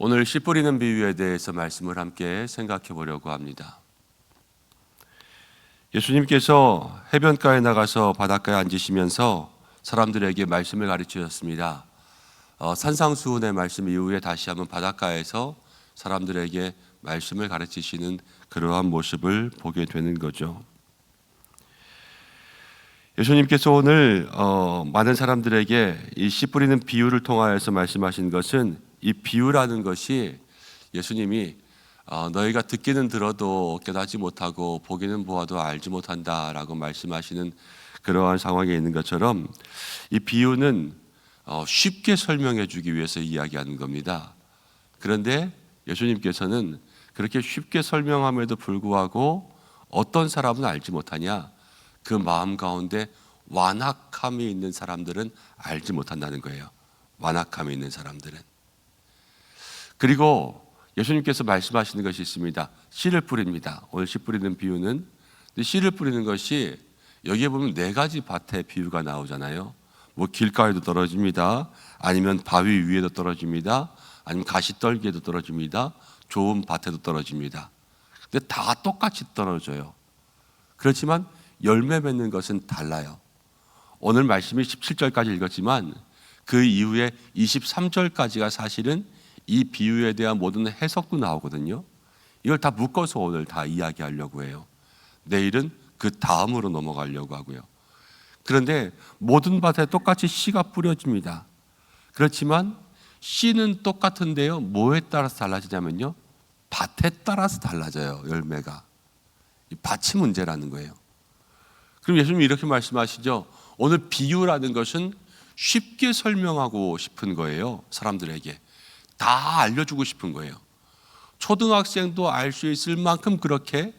오늘 씨 뿌리는 비유에 대해서 말씀을 함께 생각해 보려고 합니다. 예수님께서 해변가에 나가서 바닷가에 앉으시면서 사람들에게 말씀을 가르치셨습니다. 산상수훈의 말씀 이후에 다시 한번 바닷가에서 사람들에게 말씀을 가르치시는 그러한 모습을 보게 되는 거죠. 예수님께서 오늘 많은 사람들에게 이 씨 뿌리는 비유를 통하여서 말씀하신 것은, 이 비유라는 것이 예수님이 너희가 듣기는 들어도 깨닫지 못하고 보기는 보아도 알지 못한다라고 말씀하시는 그러한 상황에 있는 것처럼, 이 비유는 쉽게 설명해 주기 위해서 이야기하는 겁니다. 그런데 예수님께서는 그렇게 쉽게 설명함에도 불구하고 어떤 사람은 알지 못하냐? 그 마음 가운데 완악함이 있는 사람들은 알지 못한다는 거예요. 완악함이 있는 사람들은. 그리고 예수님께서 말씀하시는 것이 있습니다. 씨를 뿌립니다. 오늘 씨 뿌리는 비유는, 씨를 뿌리는 것이 여기에 보면 4가지 밭의 비유가 나오잖아요. 뭐 길가에도 떨어집니다. 아니면 바위 위에도 떨어집니다. 아니면 가시떨기에도 떨어집니다. 좋은 밭에도 떨어집니다. 근데 다 똑같이 떨어져요. 그렇지만 열매 맺는 것은 달라요. 오늘 말씀이 17절까지 읽었지만 그 이후에 23절까지가 사실은 이 비유에 대한 모든 해석도 나오거든요. 이걸 다 묶어서 오늘 다 이야기하려고 해요. 내일은 그 다음으로 넘어가려고 하고요. 그런데 모든 밭에 똑같이 씨가 뿌려집니다. 그렇지만 씨는 똑같은데요, 뭐에 따라서 달라지냐면요, 밭에 따라서 달라져요. 열매가. 이 밭이 문제라는 거예요. 그럼 예수님이 이렇게 말씀하시죠. 오늘 비유라는 것은 쉽게 설명하고 싶은 거예요. 사람들에게 다 알려주고 싶은 거예요. 초등학생도 알 수 있을 만큼 그렇게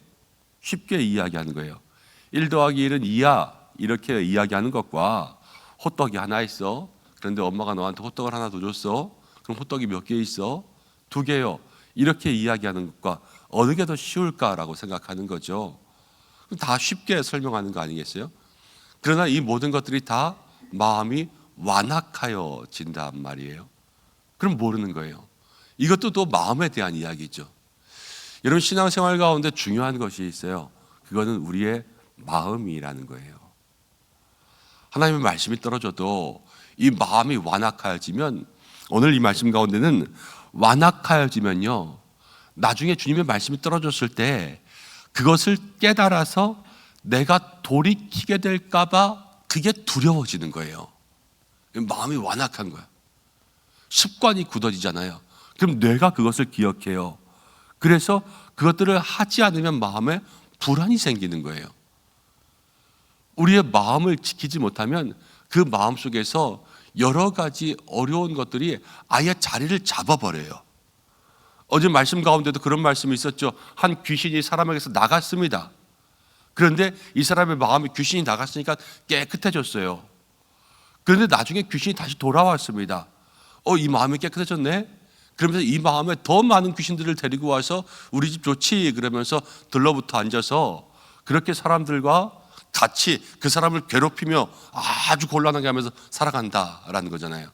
쉽게 이야기하는 거예요. 1 더하기 1은 2야, 이렇게 이야기하는 것과 호떡이 하나 있어. 그런데 엄마가 너한테 호떡을 하나 더 줬어. 그럼 호떡이 몇 개 있어? 2개요. 이렇게 이야기하는 것과 어느 게 더 쉬울까라고 생각하는 거죠. 다 쉽게 설명하는 거 아니겠어요? 그러나 이 모든 것들이 다 마음이 완악하여진단 말이에요. 그럼 모르는 거예요. 이것도 또 마음에 대한 이야기죠. 여러분, 신앙생활 가운데 중요한 것이 있어요. 그거는 우리의 마음이라는 거예요. 하나님의 말씀이 떨어져도 이 마음이 완악하여지면, 오늘 이 말씀 가운데는 완악하여지면요, 나중에 주님의 말씀이 떨어졌을 때 그것을 깨달아서 내가 돌이키게 될까 봐 그게 두려워지는 거예요. 마음이 완악한 거야. 습관이 굳어지잖아요. 그럼 뇌가 그것을 기억해요. 그래서 그것들을 하지 않으면 마음에 불안이 생기는 거예요. 우리의 마음을 지키지 못하면 그 마음 속에서 여러 가지 어려운 것들이 아예 자리를 잡아버려요. 어제 말씀 가운데도 그런 말씀이 있었죠. 한 귀신이 사람에게서 나갔습니다. 그런데 이 사람의 마음이 귀신이 나갔으니까 깨끗해졌어요. 그런데 나중에 귀신이 다시 돌아왔습니다. 이 마음이 깨끗해졌네? 그러면서 이 마음에 더 많은 귀신들을 데리고 와서 우리 집 좋지? 그러면서 들러붙어 앉아서 그렇게 사람들과 같이 그 사람을 괴롭히며 아주 곤란하게 하면서 살아간다라는 거잖아요.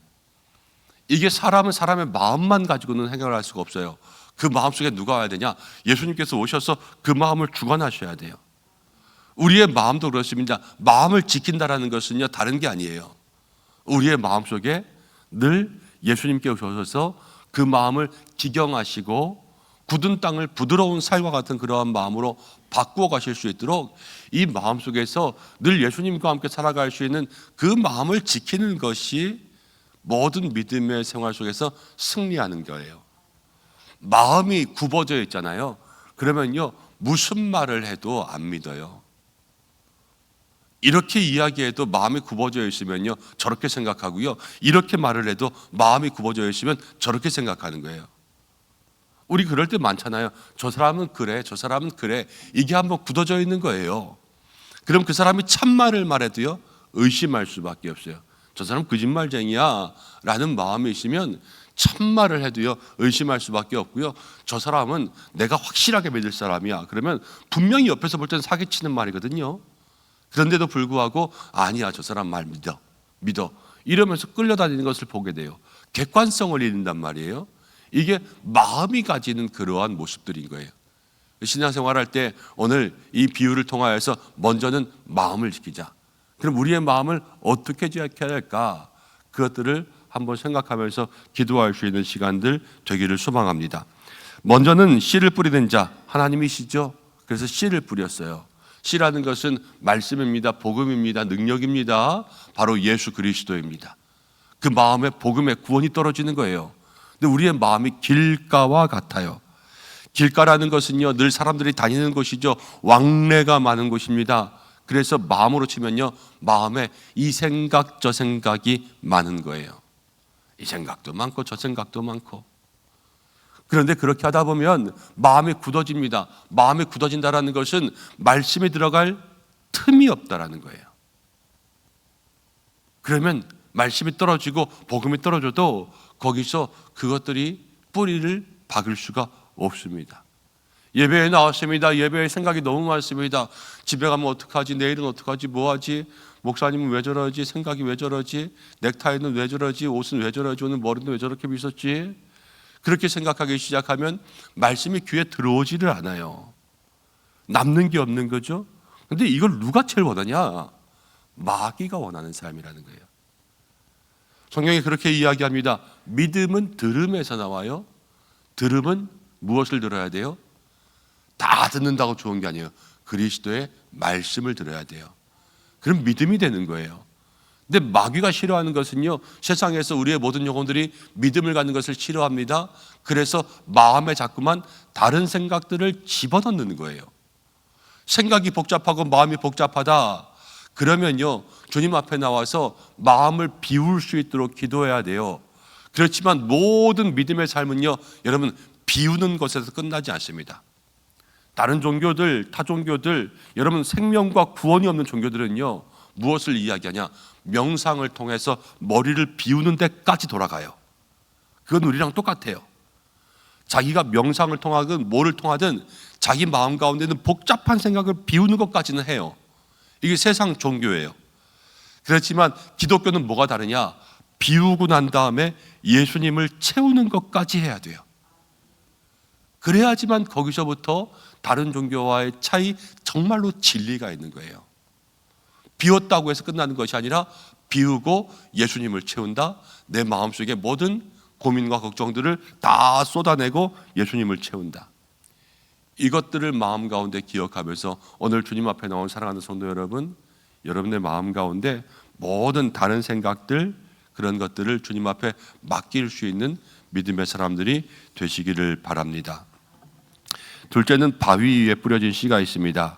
이게 사람은 사람의 마음만 가지고는 해결할 수가 없어요. 그 마음속에 누가 와야 되냐? 예수님께서 오셔서 그 마음을 주관하셔야 돼요. 우리의 마음도 그렇습니다. 마음을 지킨다라는 것은요, 다른 게 아니에요. 우리의 마음속에 늘 예수님께 오셔서 그 마음을 기경하시고 굳은 땅을 부드러운 살과 같은 그러한 마음으로 바꾸어 가실 수 있도록 이 마음 속에서 늘 예수님과 함께 살아갈 수 있는 그 마음을 지키는 것이 모든 믿음의 생활 속에서 승리하는 거예요. 마음이 굽어져 있잖아요. 그러면요, 무슨 말을 해도 안 믿어요. 이렇게 이야기해도 마음이 굽어져 있으면요, 저렇게 생각하고요. 이렇게 말을 해도 마음이 굽어져 있으면 저렇게 생각하는 거예요. 우리 그럴 때 많잖아요. 저 사람은 그래, 저 사람은 그래. 이게 한번 굳어져 있는 거예요. 그럼 그 사람이 참말을 말해도요, 의심할 수밖에 없어요. 저 사람 거짓말쟁이야 라는 마음이 있으면 참말을 해도요, 의심할 수밖에 없고요. 저 사람은 내가 확실하게 믿을 사람이야. 그러면 분명히 옆에서 볼 때는 사기치는 말이거든요. 그런데도 불구하고 아니야, 저 사람 말 믿어 이러면서 끌려다니는 것을 보게 돼요. 객관성을 잃는단 말이에요. 이게 마음이 가지는 그러한 모습들인 거예요. 신앙생활할 때 오늘 이 비유를 통하여서 먼저는 마음을 지키자. 그럼 우리의 마음을 어떻게 지켜야 할까? 그것들을 한번 생각하면서 기도할 수 있는 시간들 되기를 소망합니다. 먼저는 씨를 뿌리는 자, 하나님이시죠. 그래서 씨를 뿌렸어요. 씨라는 것은 말씀입니다. 복음입니다. 능력입니다. 바로 예수 그리스도입니다. 그 마음에 복음의 구원이 떨어지는 거예요. 근데 우리의 마음이 길가와 같아요. 길가라는 것은요, 늘 사람들이 다니는 곳이죠. 왕래가 많은 곳입니다. 그래서 마음으로 치면요, 마음에 이 생각 저 생각이 많은 거예요. 이 생각도 많고 저 생각도 많고. 그런데 그렇게 하다 보면 마음이 굳어집니다. 마음이 굳어진다는 것은 말씀이 들어갈 틈이 없다라는 거예요. 그러면 말씀이 떨어지고 복음이 떨어져도 거기서 그것들이 뿌리를 박을 수가 없습니다. 예배에 나왔습니다. 예배에 생각이 너무 많습니다. 집에 가면 어떡하지? 내일은 어떡하지? 뭐하지? 목사님은 왜 저러지? 생각이 왜 저러지? 넥타이는 왜 저러지? 옷은 왜 저러지? 오늘 머리는 왜 저렇게 빗었지? 그렇게 생각하기 시작하면 말씀이 귀에 들어오지를 않아요. 남는 게 없는 거죠. 그런데 이걸 누가 제일 원하냐? 마귀가 원하는 삶이라는 거예요. 성경이 그렇게 이야기합니다. 믿음은 들음에서 나와요. 들음은 무엇을 들어야 돼요? 다 듣는다고 좋은 게 아니에요. 그리스도의 말씀을 들어야 돼요. 그럼 믿음이 되는 거예요. 근데 마귀가 싫어하는 것은요, 세상에서 우리의 모든 영혼들이 믿음을 갖는 것을 싫어합니다. 그래서 마음에 자꾸만 다른 생각들을 집어넣는 거예요. 생각이 복잡하고 마음이 복잡하다. 그러면요, 주님 앞에 나와서 마음을 비울 수 있도록 기도해야 돼요. 그렇지만 모든 믿음의 삶은요, 여러분, 비우는 것에서 끝나지 않습니다. 다른 종교들, 타 종교들, 여러분 생명과 구원이 없는 종교들은요, 무엇을 이야기하냐? 명상을 통해서 머리를 비우는 데까지 돌아가요. 그건 우리랑 똑같아요. 자기가 명상을 통하든 뭐를 통하든 자기 마음 가운데는 복잡한 생각을 비우는 것까지는 해요. 이게 세상 종교예요. 그렇지만 기독교는 뭐가 다르냐? 비우고 난 다음에 예수님을 채우는 것까지 해야 돼요. 그래야지만 거기서부터 다른 종교와의 차이, 정말로 진리가 있는 거예요. 비웠다고 해서 끝나는 것이 아니라 비우고 예수님을 채운다. 내 마음속에 모든 고민과 걱정들을 다 쏟아내고 예수님을 채운다. 이것들을 마음 가운데 기억하면서 오늘 주님 앞에 나온 사랑하는 성도 여러분, 여러분의 마음 가운데 모든 다른 생각들, 그런 것들을 주님 앞에 맡길 수 있는 믿음의 사람들이 되시기를 바랍니다. 둘째는 바위 위에 뿌려진 씨가 있습니다.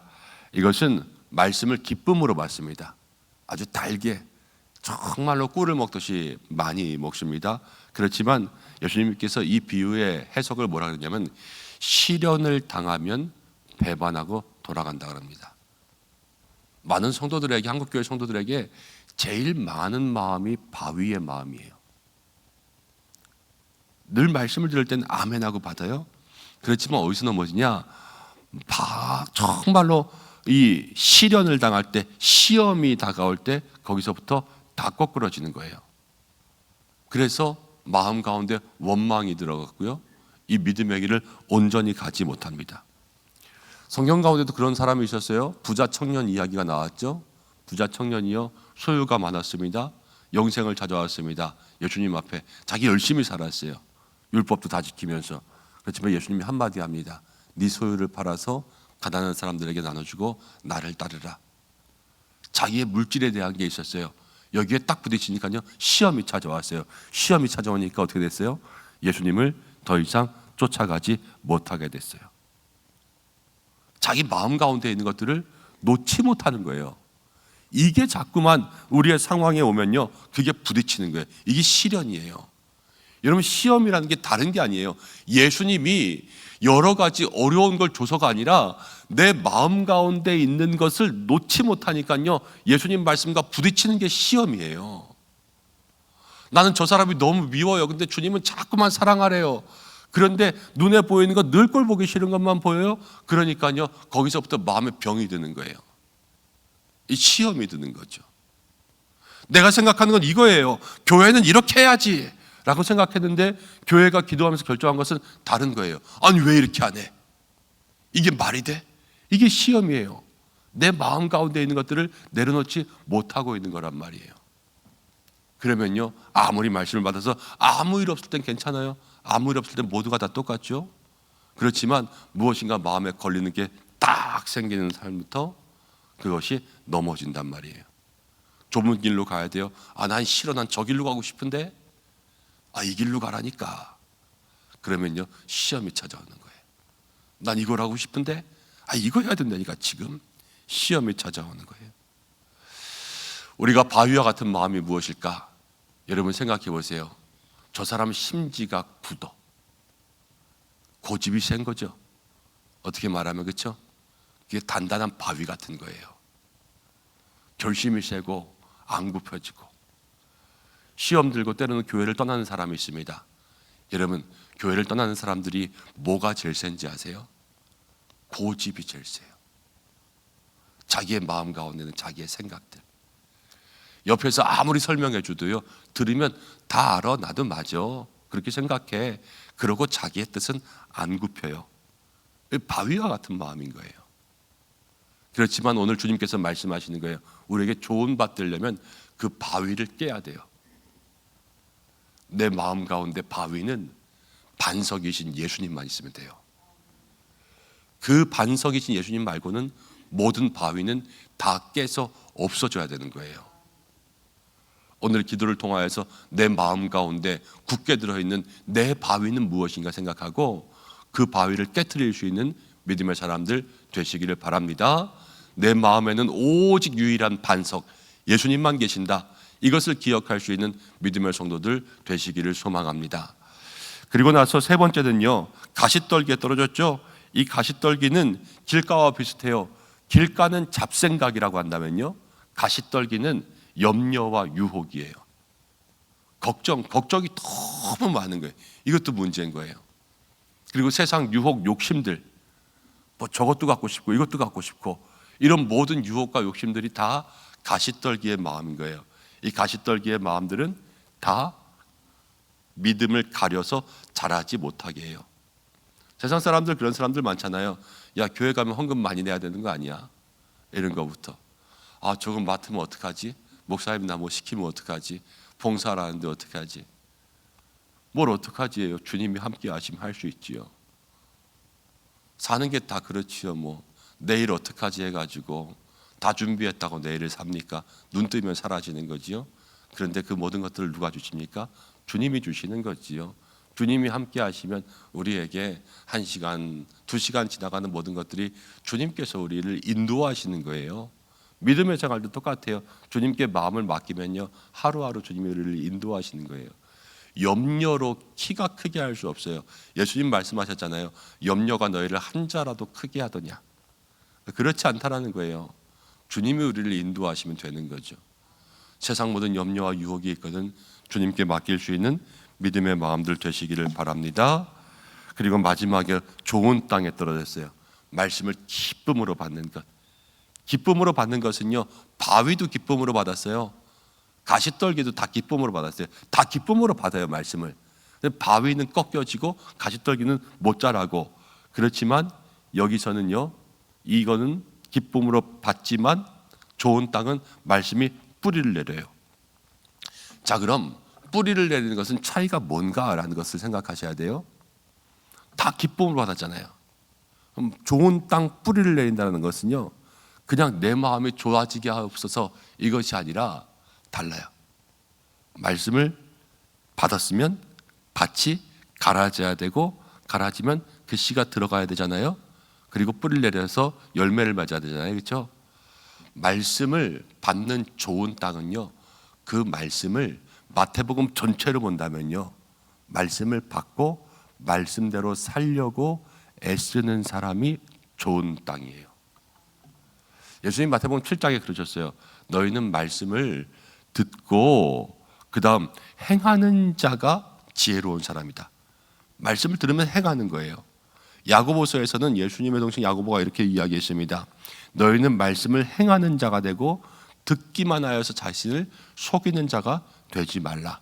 이것은 말씀을 기쁨으로 받습니다. 아주 달게, 정말로 꿀을 먹듯이 많이 먹습니다. 그렇지만 예수님께서 이 비유의 해석을 뭐라 그러냐면, 시련을 당하면 배반하고 돌아간다 그럽니다. 많은 성도들에게, 한국교회 성도들에게 제일 많은 마음이 바위의 마음이에요. 늘 말씀을 들을 때는 아멘하고 받아요. 그렇지만 어디서 넘어지냐? 정말로 이 시련을 당할 때, 시험이 다가올 때 거기서부터 다 거꾸러지는 거예요. 그래서 마음 가운데 원망이 들어갔고요, 이 믿음의 길을 온전히 가지 못합니다. 성경 가운데도 그런 사람이 있었어요. 부자 청년 이야기가 나왔죠. 부자 청년이요, 소유가 많았습니다. 영생을 찾아왔습니다. 예수님 앞에 자기 열심히 살았어요. 율법도 다 지키면서. 그렇지만 예수님이 한마디 합니다. 네 소유를 팔아서 가난한 사람들에게 나눠주고 나를 따르라. 자기의 물질에 대한 게 있었어요. 여기에 딱 부딪히니까요, 시험이 찾아왔어요. 시험이 찾아오니까 어떻게 됐어요? 예수님을 더 이상 쫓아가지 못하게 됐어요. 자기 마음 가운데 있는 것들을 놓지 못하는 거예요. 이게 자꾸만 우리의 상황에 오면요, 그게 부딪히는 거예요. 이게 시련이에요. 여러분, 시험이라는 게 다른 게 아니에요. 예수님이 여러 가지 어려운 걸 줘서가 아니라 내 마음 가운데 있는 것을 놓지 못하니까요, 예수님 말씀과 부딪히는 게 시험이에요. 나는 저 사람이 너무 미워요. 근데 주님은 자꾸만 사랑하래요. 그런데 눈에 보이는 거 늘 꼴 보기 싫은 것만 보여요. 그러니까요, 거기서부터 마음에 병이 드는 거예요. 이 시험이 드는 거죠. 내가 생각하는 건 이거예요. 교회는 이렇게 해야지 라고 생각했는데 교회가 기도하면서 결정한 것은 다른 거예요. 아니 왜 이렇게 안 해? 이게 말이 돼? 이게 시험이에요. 내 마음 가운데 있는 것들을 내려놓지 못하고 있는 거란 말이에요. 그러면요, 아무리 말씀을 받아서 아무 일 없을 땐 괜찮아요. 아무 일 없을 땐 모두가 다 똑같죠. 그렇지만 무엇인가 마음에 걸리는 게 딱 생기는 사람부터 그것이 넘어진단 말이에요. 좁은 길로 가야 돼요. 난 싫어, 난 저 길로 가고 싶은데 이 길로 가라니까. 그러면요, 시험이 찾아오는 거예요. 난 이걸 하고 싶은데 이거 해야 된다니까. 지금 시험이 찾아오는 거예요. 우리가 바위와 같은 마음이 무엇일까? 여러분 생각해 보세요. 저 사람 심지가 굳어. 고집이 센 거죠. 어떻게 말하면, 그렇죠? 그게 단단한 바위 같은 거예요. 결심이 세고 안 굽혀지고. 시험 들고 때로는 교회를 떠나는 사람이 있습니다. 여러분, 교회를 떠나는 사람들이 뭐가 제일 센지 아세요? 고집이 제일 세요. 자기의 마음 가운데는 자기의 생각들. 옆에서 아무리 설명해 줘도요, 들으면 다 알아, 나도 맞아, 그렇게 생각해. 그러고 자기의 뜻은 안 굽혀요. 바위와 같은 마음인 거예요. 그렇지만 오늘 주님께서 말씀하시는 거예요. 우리에게 좋은 밭 되려면 그 바위를 깨야 돼요. 내 마음 가운데 바위는 반석이신 예수님만 있으면 돼요. 그 반석이신 예수님 말고는 모든 바위는 다 깨서 없어져야 되는 거예요. 오늘 기도를 통하여서 내 마음 가운데 굳게 들어있는 내 바위는 무엇인가 생각하고 그 바위를 깨트릴 수 있는 믿음의 사람들 되시기를 바랍니다. 내 마음에는 오직 유일한 반석 예수님만 계신다. 이것을 기억할 수 있는 믿음의 성도들 되시기를 소망합니다. 그리고 나서 세 번째는요, 가시떨기에 떨어졌죠. 이 가시떨기는 길가와 비슷해요. 길가는 잡생각이라고 한다면요, 가시떨기는 염려와 유혹이에요. 걱정이 너무 많은 거예요. 이것도 문제인 거예요. 그리고 세상 유혹, 욕심들, 저것도 갖고 싶고 이것도 갖고 싶고, 이런 모든 유혹과 욕심들이 다 가시떨기의 마음인 거예요. 이 가시떨기의 마음들은 다 믿음을 가려서 자라지 못하게 해요. 세상 사람들, 그런 사람들 많잖아요. 야, 교회 가면 헌금 많이 내야 되는 거 아니야? 이런 거부터. 저거 맡으면 어떡하지? 목사님 나 뭐 시키면 어떡하지? 봉사하라는데 어떡하지? 뭘 어떡하지? 주님이 함께 하시면 할 수 있지요. 사는 게 다 그렇지요. 내일 어떡하지 해가지고 다 준비했다고 내일을 삽니까? 눈 뜨면 사라지는 거지요. 그런데 그 모든 것들을 누가 주십니까? 주님이 주시는 거지요. 주님이 함께 하시면 우리에게 1시간, 2시간 지나가는 모든 것들이 주님께서 우리를 인도하시는 거예요. 믿음의 생활도 똑같아요. 주님께 마음을 맡기면요, 하루하루 주님이 우리를 인도하시는 거예요. 염려로 키가 크게 할 수 없어요. 예수님 말씀하셨잖아요. 염려가 너희를 한 자라도 크게 하더냐. 그렇지 않다라는 거예요. 주님이 우리를 인도하시면 되는 거죠. 세상 모든 염려와 유혹이 있거든 주님께 맡길 수 있는 믿음의 마음들 되시기를 바랍니다. 그리고 마지막에 좋은 땅에 떨어졌어요. 말씀을 기쁨으로 받는 것. 기쁨으로 받는 것은요, 바위도 기쁨으로 받았어요. 가시떨기도 다 기쁨으로 받았어요. 다 기쁨으로 받아요, 말씀을. 바위는 꺾여지고 가시떨기는 못 자라고. 그렇지만 여기서는요, 이거는 기쁨으로 받지만 좋은 땅은 말씀이 뿌리를 내려요. 자, 그럼 뿌리를 내리는 것은 차이가 뭔가라는 것을 생각하셔야 돼요. 다 기쁨으로 받았잖아요. 그럼 좋은 땅 뿌리를 내린다는 것은요, 그냥 내 마음이 좋아지게 하옵소서 이것이 아니라 달라요. 말씀을 받았으면 밭이 갈아져야 되고, 갈아지면 그 씨가 들어가야 되잖아요. 그리고 뿌리를 내려서 열매를 맺어야 되잖아요. 그렇죠? 말씀을 받는 좋은 땅은요, 그 말씀을 마태복음 전체로 본다면요, 말씀을 받고 말씀대로 살려고 애쓰는 사람이 좋은 땅이에요. 예수님 마태복음 7장에 그러셨어요. 너희는 말씀을 듣고 그 다음 행하는 자가 지혜로운 사람이다. 말씀을 들으면 행하는 거예요. 야고보서에서는 예수님의 동생 야고보가 이렇게 이야기했습니다. 너희는 말씀을 행하는 자가 되고 듣기만 하여서 자신을 속이는 자가 되지 말라.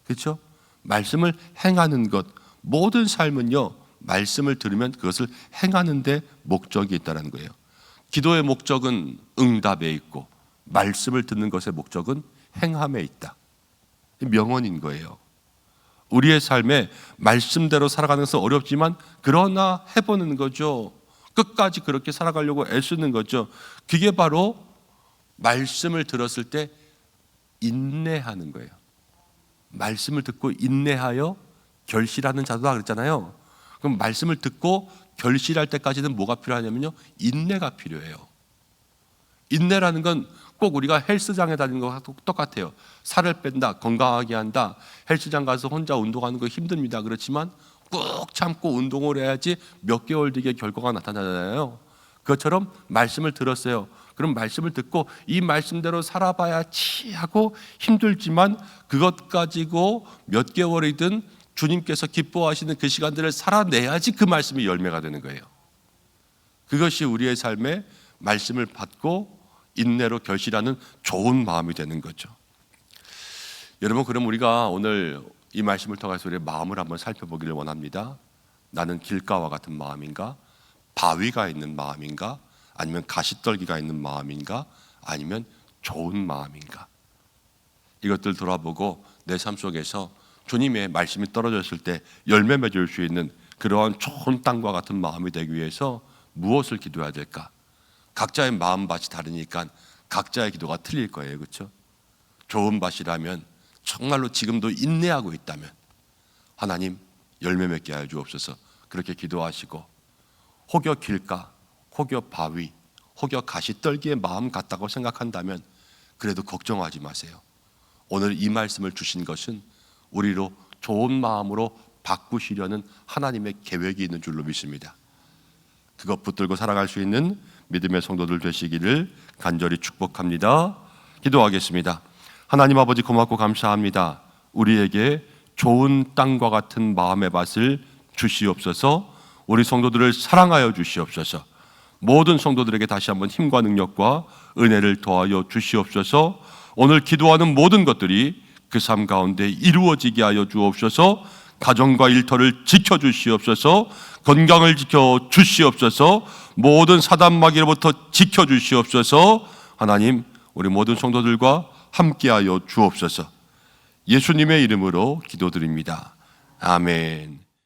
그렇죠? 말씀을 행하는 것, 모든 삶은요, 말씀을 들으면 그것을 행하는 데 목적이 있다는 거예요. 기도의 목적은 응답에 있고 말씀을 듣는 것의 목적은 행함에 있다. 명언인 거예요. 우리의 삶에 말씀대로 살아가는 것은 어렵지만 그러나 해보는 거죠. 끝까지 그렇게 살아가려고 애쓰는 거죠. 그게 바로 말씀을 들었을 때 인내하는 거예요. 말씀을 듣고 인내하여 결실하는 자도다 그랬잖아요. 그럼 말씀을 듣고 결실할 때까지는 뭐가 필요하냐면요, 인내가 필요해요. 인내라는 건 꼭 우리가 헬스장에 다니는 거와 똑같아요. 살을 뺀다, 건강하게 한다, 헬스장 가서 혼자 운동하는 거 힘듭니다. 그렇지만 꾹 참고 운동을 해야지 몇 개월 뒤에 결과가 나타나잖아요. 그것처럼 말씀을 들었어요. 그럼 말씀을 듣고 이 말씀대로 살아봐야지 하고 힘들지만 그것 가지고 몇 개월이든 주님께서 기뻐하시는 그 시간들을 살아내야지 그 말씀이 열매가 되는 거예요. 그것이 우리의 삶에 말씀을 받고 인내로 결실하는 좋은 마음이 되는 거죠. 여러분, 그럼 우리가 오늘 이 말씀을 통해서 우리의 마음을 한번 살펴보기를 원합니다. 나는 길가와 같은 마음인가? 바위가 있는 마음인가? 아니면 가시떨기가 있는 마음인가? 아니면 좋은 마음인가? 이것들 돌아보고 내 삶 속에서 주님의 말씀이 떨어졌을 때 열매 맺을 수 있는 그러한 좋은 땅과 같은 마음이 되기 위해서 무엇을 기도해야 될까? 각자의 마음밭이 다르니까 각자의 기도가 틀릴 거예요. 그렇죠? 좋은 밭이라면 정말로 지금도 인내하고 있다면 하나님 열매 맺게 하여 주옵소서, 그렇게 기도하시고, 혹여 길가, 혹여 바위, 혹여 가시떨기의 마음 같다고 생각한다면 그래도 걱정하지 마세요. 오늘 이 말씀을 주신 것은 우리로 좋은 마음으로 바꾸시려는 하나님의 계획이 있는 줄로 믿습니다. 그것 붙들고 살아갈 수 있는 믿음의 성도들 되시기를 간절히 축복합니다. 기도하겠습니다. 하나님 아버지, 고맙고 감사합니다. 우리에게 좋은 땅과 같은 마음의 밭을 주시옵소서. 우리 성도들을 사랑하여 주시옵소서. 모든 성도들에게 다시 한번 힘과 능력과 은혜를 더하여 주시옵소서. 오늘 기도하는 모든 것들이 그 삶 가운데 이루어지게 하여 주옵소서. 가정과 일터를 지켜주시옵소서. 건강을 지켜주시옵소서. 모든 사단마귀로부터 지켜주시옵소서. 하나님, 우리 모든 성도들과 함께하여 주옵소서. 예수님의 이름으로 기도드립니다. 아멘.